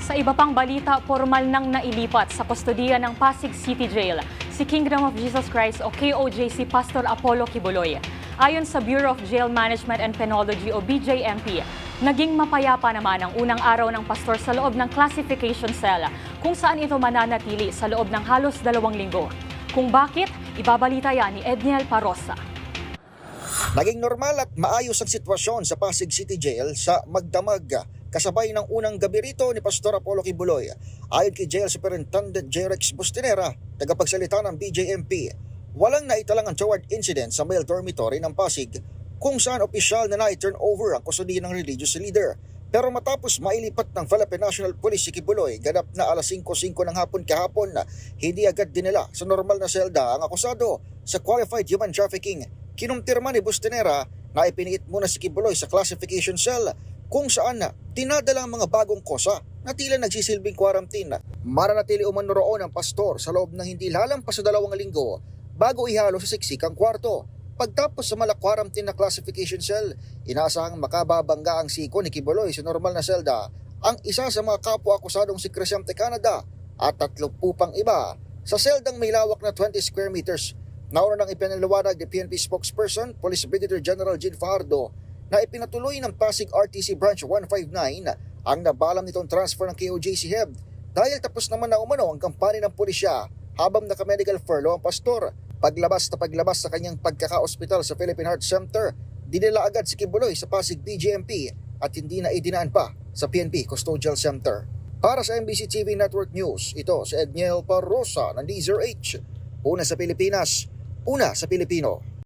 Sa iba pang balita, formal nang nailipat sa kustodiya ng Pasig City Jail si Kingdom of Jesus Christ o KOJC Pastor Apollo Kibuloy. Ayon sa Bureau of Jail Management and Penology o BJMP, naging mapayapa naman ang unang araw ng pastor sa loob ng classification cell kung saan ito mananatili sa loob ng halos 2 linggo. Kung bakit, ibabalita yan ni Edniel Parosa. Naging normal at maayos ang sitwasyon sa Pasig City Jail sa magdamag kasabay ng unang gabi rito ni Pastor Apollo Kibuloy. Ayon kay Jail Superintendent J-Rex Bustinera, tagapagsalita ng BJMP, walang naitalang untoward incident sa male dormitory ng Pasig kung saan opisyal na na-turn over ang kustodiya ng religious leader. Pero matapos mailipat ng Philippine National Police si Kibuloy, ganap na alas 5:05 ng hapon kahapon, hindi agad dinala sa normal na selda ang akusado sa qualified human trafficking. Kinumpirma ni Bustinera na ipiniit muna si Kibuloy sa classification cell kung saan dinadala ang mga bagong kosa na tila nagsisilbing quarantine. Maranatili umano roon ang pastor sa loob ng hindi lalampas sa 2 linggo bago ihalo sa siksik ang kwarto. Pagtapos sa quarantine na classification cell, inaasahang makababangga ang siko ni Kibuloy sa normal na selda ang isa sa mga kapwa-akusadong si Crescente Canada at 30 pang iba sa seldang may lawak na 20 square meters. Nauna nang ipinaliwanag ni PNP spokesperson, Police Brigadier General Gene Fajardo, na ipinatuloy ng Pasig RTC Branch 159 ang nabalam nitong transfer ng KOJC head dahil tapos naman na umano ang kampanya ng pulisya habang naka-medical furlough ang pastor. Paglabas sa kanyang pagkaka-ospital sa Philippine Heart Center, dinala agad si Kibuloy sa Pasig BGMP at hindi na idinaan pa sa PNP Custodial Center. Para sa MBC TV Network News, ito si Edniel Parosa ng DZRH. Una sa Pilipinas, una sa Pilipino.